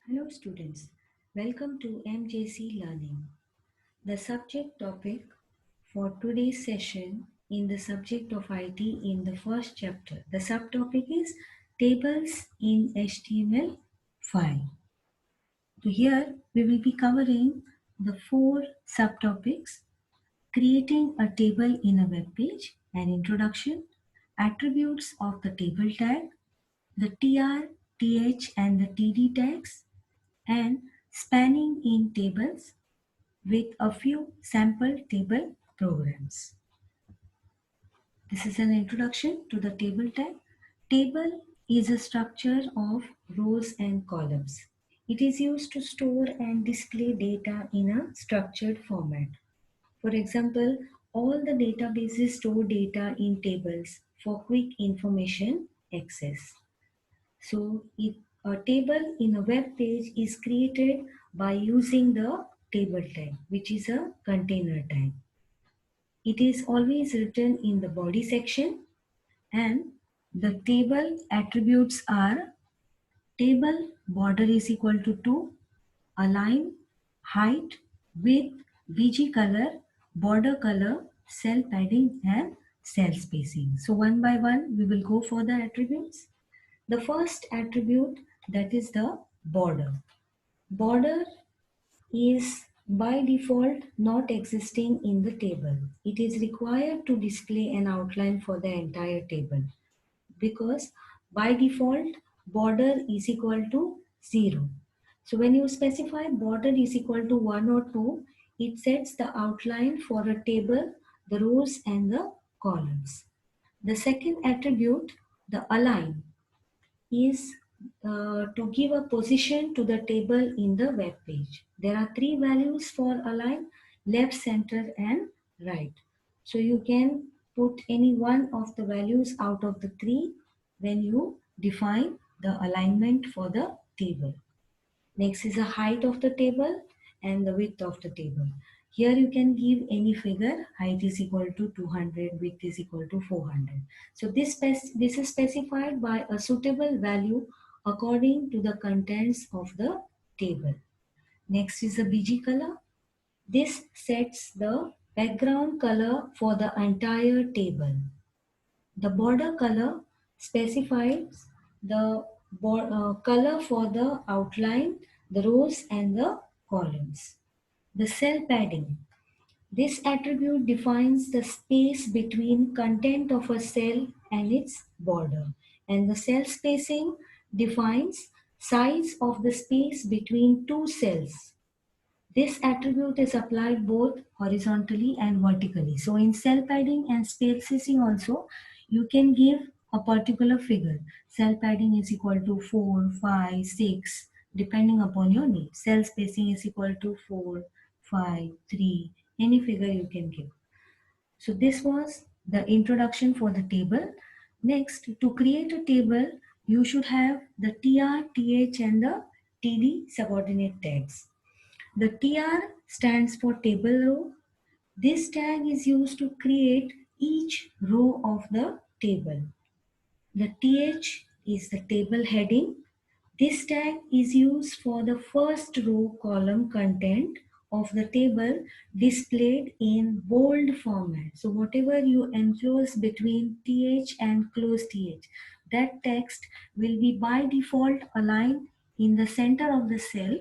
Hello students, welcome to MJC Learning. The subject topic for today's session in the subject of IT in the first chapter. The subtopic is tables in HTML5. So here we will be covering the four subtopics: creating a table in a web page, an introduction, attributes of the table tag, the tr, th and the td tags, and spanning in tables with a few sample table programs. This is an introduction to the table tag. Table is a structure of rows and columns. It is used to store and display data in a structured format. For example, all the databases store data in tables for quick information access. So if a table in a web page is created by using the table tag, which is a container tag. It is always written in the body section, and the table attributes are table border is equal to 2, align, height, width, VG color, border color, cell padding and cell spacing. So one by one we will go for the attributes. The first attribute, that is the border. Border is by default not existing in the table. It is required to display an outline for the entire table because by default border is equal to 0. So when you specify border is equal to 1 or 2, it sets the outline for a table, the rows and the columns. The second attribute, the align, is to give a position to the table in the web page. There are three values for align: left, center and right. So you can put any one of the values out of the three when you define the alignment for the table. Next is the height of the table and the width of the table. Here you can give any figure. Height is equal to 200, width is equal to 400. So this is specified by a suitable value according to the contents of the table. Next is the BG color. This sets the background color for the entire table. The border color specifies the color for the outline, the rows and the columns. The cell padding. This attribute defines the space between content of a cell and its border. And the cell spacing defines size of the space between two cells. This attribute is applied both horizontally and vertically. So in cell padding and spacing also, you can give a particular figure. Cell padding is equal to 4, 5, 6, depending upon your need. Cell spacing is equal to 4, 5, 3, any figure you can give. So this was the introduction for the table. Next, to create a table, you should have the tr, th and the td subordinate tags. The TR stands for table row. This tag is used to create each row of the table. The TH is the table heading. This tag is used for the first row column content of the table displayed in bold format. So whatever you enclose between TH and close TH, that text will be by default aligned in the center of the cell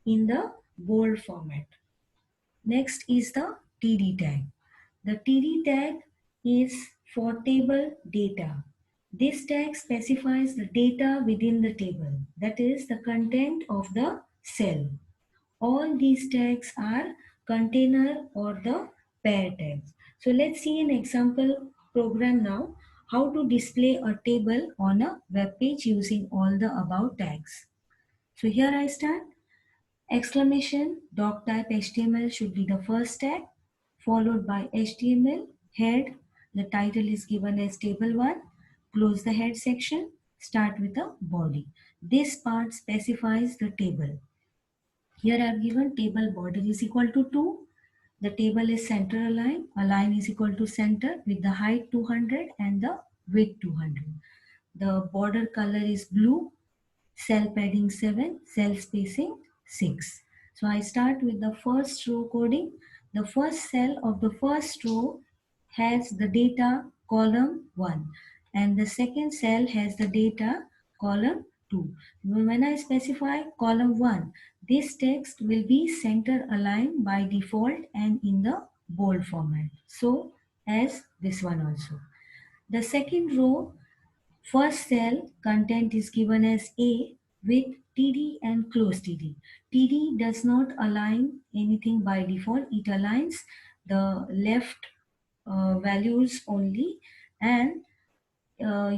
in the bold format. Next is the TD tag. The TD tag is for table data. This tag specifies the data within the table, that is the content of the cell. All these tags are container or the pair tags. So let's see an example program now, how to display a table on a web page using all the above tags. So here I start. Exclamation doc type HTML should be the first tag, followed by HTML head. The title is given as table 1. Close the head section. Start with a body. This part specifies the table. Here I have given table border is equal to 2. The table is center aligned. Align is equal to center with the height 200 and the width 200. The border color is blue. cell padding 7, cell spacing 6. So I start with the first row coding. The first cell of the first row has the data column 1 and the second cell has the data column 2. When I specify column 1, this text will be center aligned by default and in the bold format. So as this one also. The second row, first cell content is given as A with TD and close TD. TD does not align anything by default. It aligns the left values only, and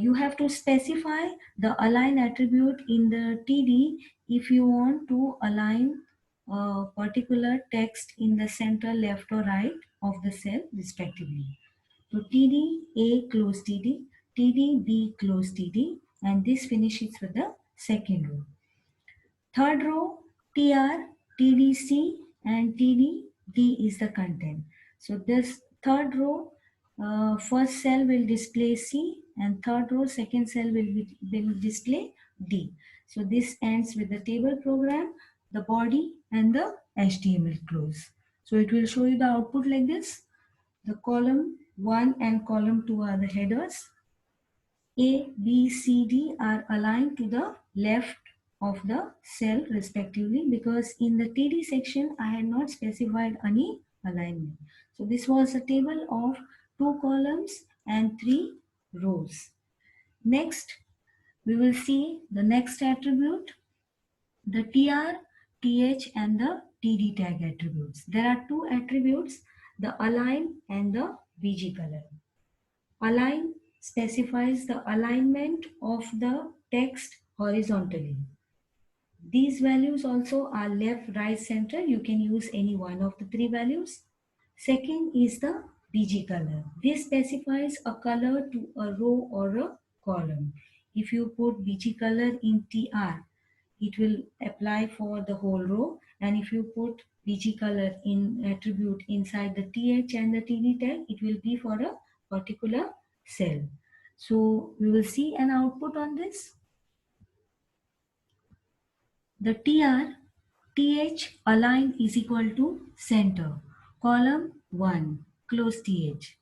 you have to specify the align attribute in the TD if you want to align a particular text in the center, left or right of the cell respectively. So TD A close TD, TD B close TD, and this finishes with the second row. Third row, TR, TDC, and TDD is the content. So this third row, first cell will display C, and third row, second cell will display D. So this ends with the table program, the body, and the HTML close. So it will show you the output like this. The column 1 and column 2 are the headers. A, B, C, D are aligned to the left of the cell respectively, because in the TD section I had not specified any alignment. So this was a table of 2 columns and 3 rows. Next, we will see the next attribute, the TR, TH and the TD tag attributes. There are 2 attributes, the align and the BG color. Align specifies the alignment of the text horizontally. These values also are left, right, center. You can use any one of the 3 values. Second is the BG color. This specifies a color to a row or a column. If you put BG color in TR, it will apply for the whole row, and if you put BG color in attribute inside the TH and the TD tag, it will be for a particular cell. So we will see an output on this. The TR, TH align is equal to center, column 1, close TH.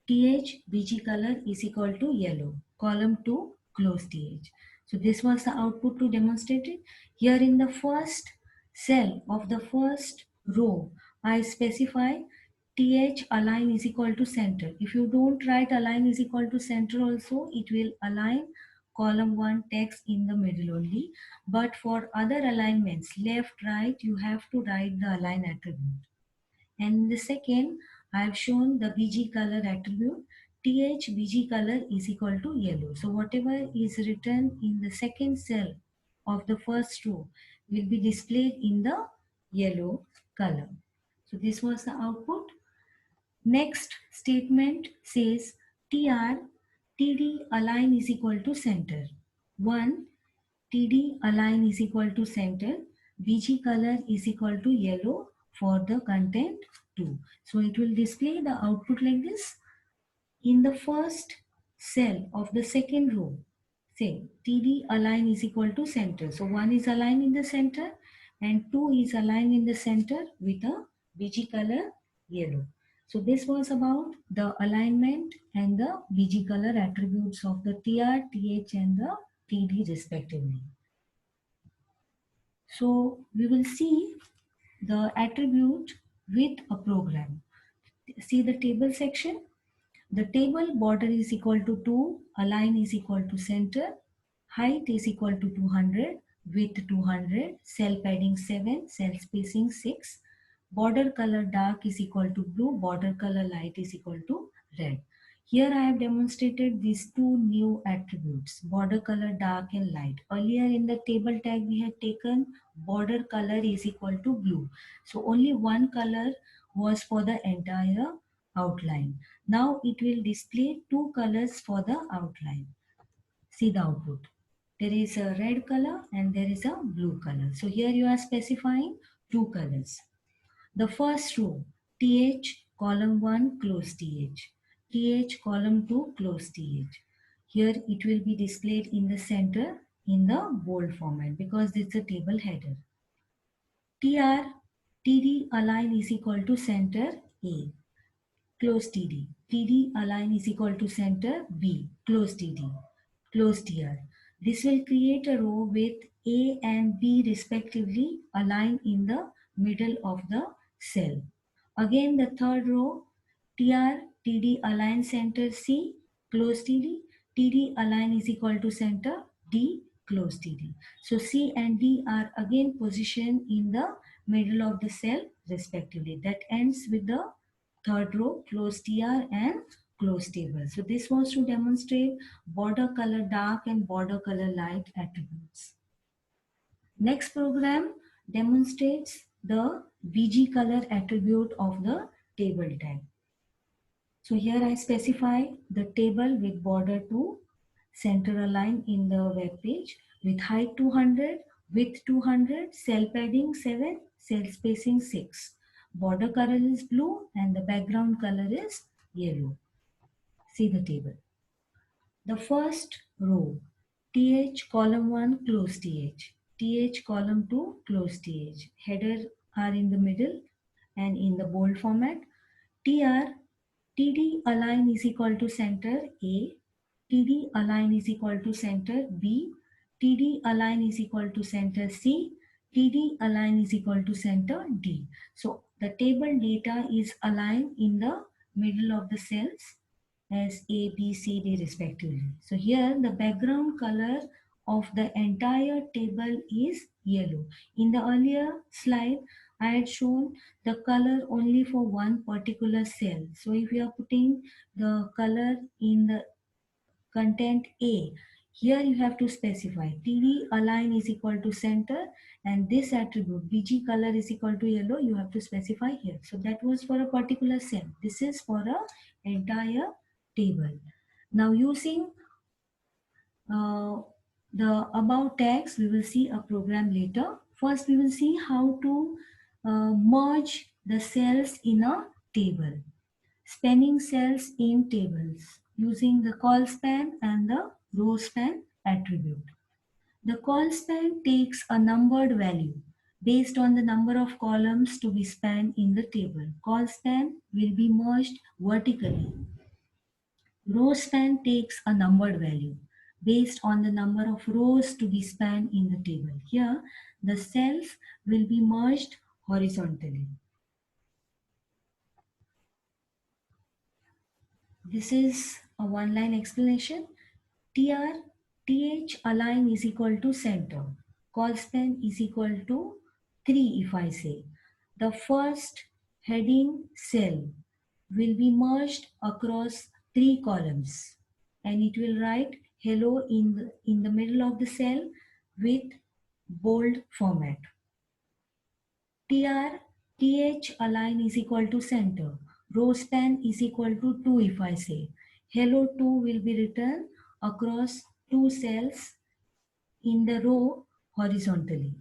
TH BG color is equal to yellow, column 2, close TH. So this was the output to demonstrate it. Here in the first cell of the first row, I specify TH align is equal to center. If you don't write align is equal to center also, it will align column 1 text in the middle only. But for other alignments, left, right, you have to write the align attribute. And the second, I have shown the BG color attribute. TH BG color is equal to yellow. So whatever is written in the second cell of the first row will be displayed in the yellow color. So this was the output. Next statement says TR TD align is equal to center. 1. TD align is equal to center. BG color is equal to yellow for the content 2. So it will display the output like this. In the first cell of the second row, say TD align is equal to center. So 1 is aligned in the center and 2 is aligned in the center with a BG color yellow. So this was about the alignment and the BG color attributes of the TR, TH and the TD respectively. So we will see the attribute with a program. See the table section. The table border is equal to 2, align is equal to center, height is equal to 200, width 200, cell padding 7, cell spacing 6, border color dark is equal to blue, border color light is equal to red. Here I have demonstrated these 2 new attributes, border color dark and light. Earlier in the table tag we had taken border color is equal to blue. So only one color was for the entire outline. Now it will display 2 colors for the outline. See the output. There is a red color and there is a blue color. So here you are specifying 2 colors. The first row, TH column 1 close TH, TH column 2 close TH. Here it will be displayed in the center in the bold format because it's a table header. TR TD align is equal to center A, close TD. TD align is equal to center B, close TD, close TR. This will create a row with A and B respectively aligned in the middle of the cell. Again, the third row, TR, TD align center C, close TD, TD align is equal to center D, close TD. So C and D are again positioned in the middle of the cell respectively. That ends with the third row, close TR and close table. So this was to demonstrate border color dark and border color light attributes. Next program demonstrates the BG color attribute of the table tag. So here I specify the table with border 2, center align in the web page with height 200, width 200, cell padding 7, cell spacing 6. Border color is blue and the background color is yellow. See the table. The first row, TH column 1 close TH, TH column 2 close TH. Header are in the middle and in the bold format. TR, TD align is equal to center A, TD align is equal to center B, TD align is equal to center C, TD align is equal to center D. So the table data is aligned in the middle of the cells as A, B, C, D respectively. So here the background color of the entire table is yellow. In the earlier slide, I had shown the color only for one particular cell. So if you are putting the color in the content A, here you have to specify TD align is equal to center and this attribute BG color is equal to yellow, you have to specify here. So that was for a particular cell. This is for a entire table. Now using uh, the about tags, we will see a program later. First, we will see how to merge the cells in a table. Spanning cells in tables using the call span and the row span attribute. The call span takes a numbered value based on the number of columns to be spanned in the table. Call span will be merged vertically. Row span takes a numbered value based on the number of rows to be spanned in the table. Here, the cells will be merged horizontally. This is a one-line explanation. TR, TH align is equal to center. Call span is equal to 3 if I say. The first heading cell will be merged across 3 columns and it will write hello in the middle of the cell with bold format. TR, TH align is equal to center. Row span is equal to 2 if I say. Hello 2 will be written across 2 cells in the row horizontally.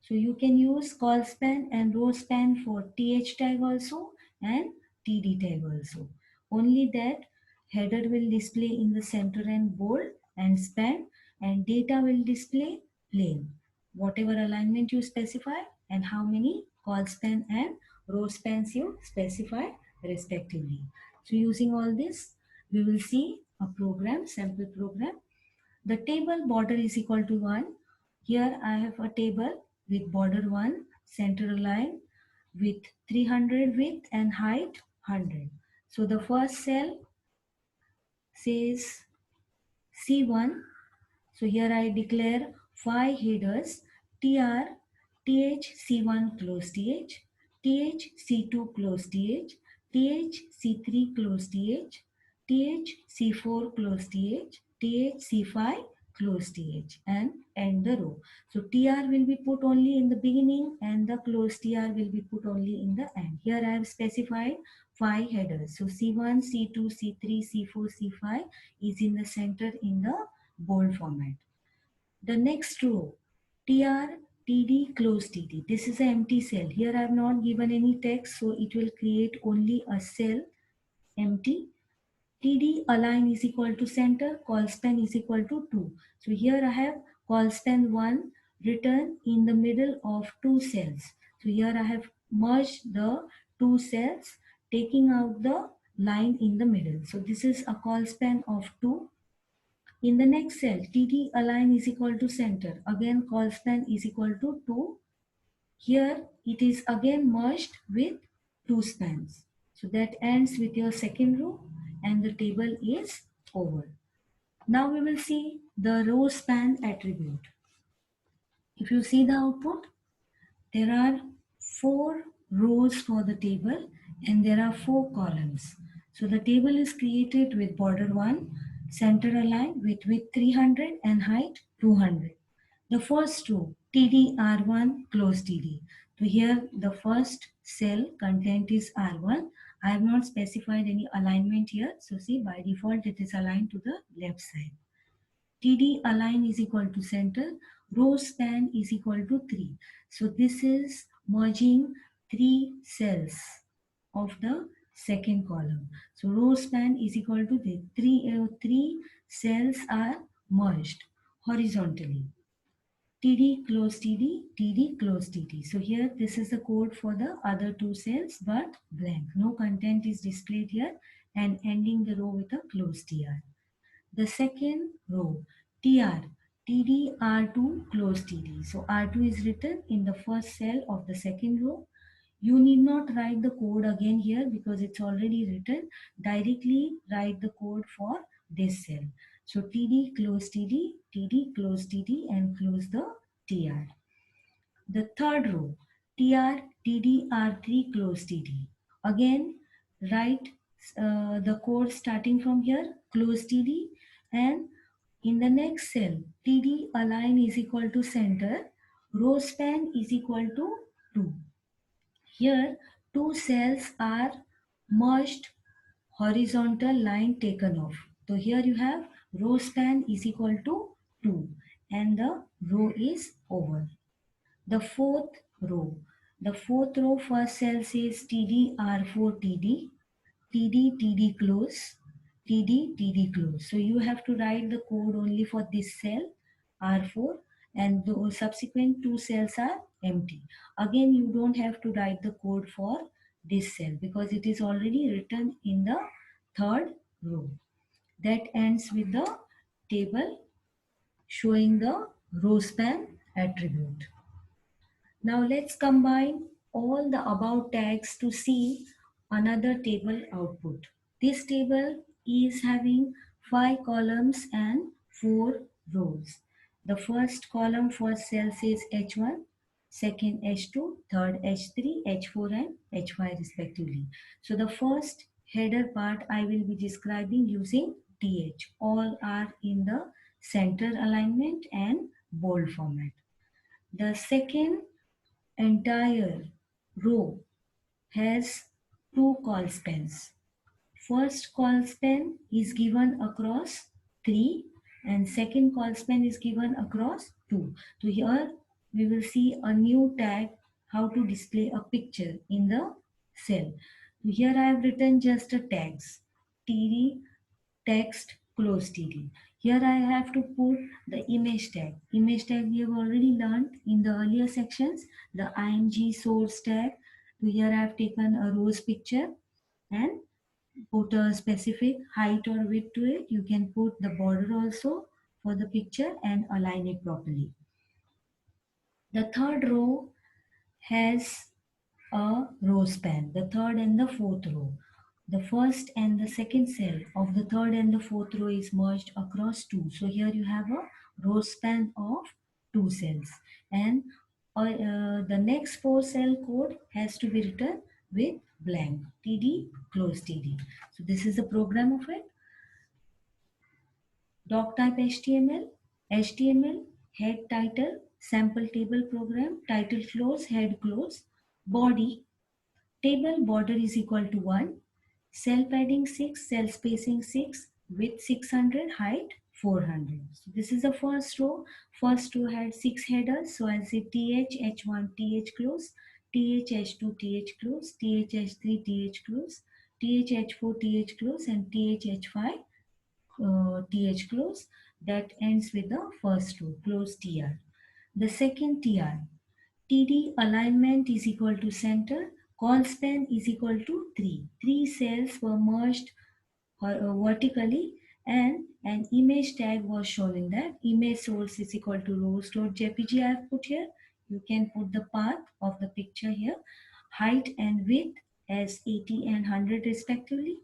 So you can use call span and row span for TH tag also and TD tag also. Only that header will display in the center and bold and span and data will display plain. Whatever alignment you specify and how many call span and row spans you specify respectively. So using all this, we will see a program, sample program. The table border is equal to 1. Here I have a table with border 1, center align with 300 width and height 100. So the first cell says C1. So here I declare 5 headers TR, TH C1 close TH, TH C2 close TH, TH C3 close TH, TH C4 close TH, TH C5 close TH and end the row. So TR will be put only in the beginning and the close TR will be put only in the end. Here I have specified 5 headers. So C1, C2, C3, C4, C5 is in the center in the bold format. The next row, TR, TD, close TD. This is an empty cell. Here I have not given any text, so it will create only a cell empty. TD align is equal to center, call span is equal to 2. So here I have call span 1 written in the middle of two cells. So here I have merged the two cells, taking out the line in the middle. So this is a call span of 2. In the next cell, TD align is equal to center. Again, call span is equal to 2. Here it is again merged with two spans. So that ends with your second row and the table is over. Now we will see the row span attribute. If you see the output, there are 4 rows for the table and there are 4 columns. So the table is created with border 1, center align with width 300 and height 200. The first row, TD R1 close TD. So here the first cell content is R1. I have not specified any alignment here. So see, by default it is aligned to the left side. TD align is equal to center, row span is equal to 3. So this is merging 3 cells of the second column. So row span is equal to the 3 cells are merged horizontally. TD close TD, TD close TD. So here this is the code for the other two cells but blank. No content is displayed here and ending the row with a close TR. The second row, TR, TD R2 close TD. So R2 is written in the first cell of the second row. You need not write the code again here because it's already written. Directly write the code for this cell. So TD close TD, TD close TD and close the TR. The third row, TR, TD, R3 close TD. Again, write the code starting from here, close TD, and in the next cell, TD align is equal to center, row span is equal to 2. Here, two cells are merged, horizontal line taken off. So here you have row span is equal to 2 and the row is over. The fourth row. The fourth row first cell says TD R4 TD, TD TD close, TD TD close. So you have to write the code only for this cell R4 and the subsequent two cells are empty. Again, you don't have to write the code for this cell because it is already written in the third row. That ends with the table showing the row span attribute. Now let's combine all the above tags to see another table output. This table is having 5 columns and 4 rows. The first column first cell says H1, second H2, third H3, H4 and H5 respectively. So the first header part I will be describing using TH. All are in the center alignment and bold format. The second entire row has two call spans. First call span is given across 3 and second call span is given across 2. So here we will see a new tag how to display a picture in the cell. So here I have written just a tags TD text close TD. Here I have to put the image tag. Image tag we have already learned in the earlier sections. The img source tag. So here I have taken a rose picture and put a specific height or width to it. You can put the border also for the picture and align it properly. The third row has a row span, the third and the fourth row. The first and the second cell of the third and the fourth row is merged across 2. So here you have a row span of 2 cells. And the next 4 cell code has to be written with blank. TD, close TD. So this is the program of it. Doc type HTML, HTML, head title, sample table program, title close, head close, body, table border is equal to 1, cell padding 6, cell spacing 6, width 600, height 400. So this is the first row. First row had 6 headers. So I'll say TH, H1, TH close, TH, H2, TH close, TH, H3, TH close, TH, H4, TH close, and TH, H5, TH close. that ends with the first row, close TR. The second TR, TD alignment is equal to center, call span is equal to 3. 3 cells were merged vertically, and an image tag was shown in that. Image source is equal to rows.jpg I have put here. You can put the path of the picture here, height and width as 80 and 100 respectively.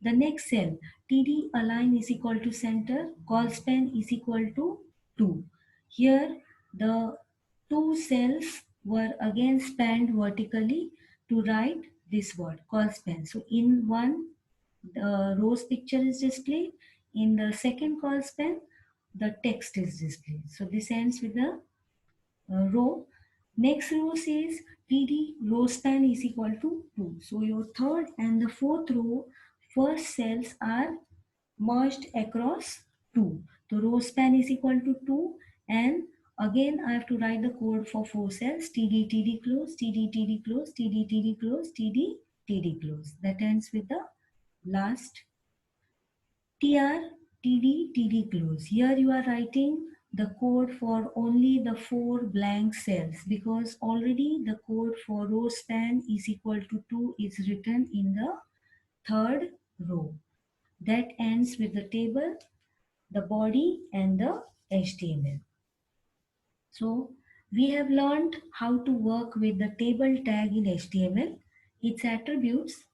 The next cell, TD align is equal to center, call span is equal to 2. Here the two cells were again spanned vertically to write this word, call span. So in one, the rows picture is displayed. In the second call span, the text is displayed. So this ends with the row. Next row says TD row span is equal to 2. So your third and the fourth row first cells are merged across 2. The row span is equal to 2, and again I have to write the code for 4 cells: TD TD close, TD TD close, TD TD close, TD TD close. That ends with the last TR TD TD close. Here you are writing the code for only the 4 blank cells, because already the code for row span is equal to 2 is written in the third row. That ends with the table, the body, and the HTML. So we have learned how to work with the table tag in HTML, its attributes,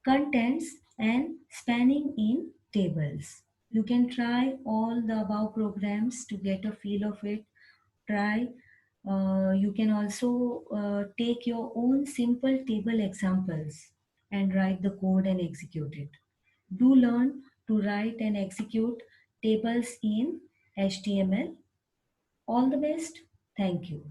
contents, and spanning in tables. You can try all the above programs to get a feel of it. Try. You can also take your own simple table examples and write the code and execute it. Do learn to write and execute tables in HTML. All the best. Thank you.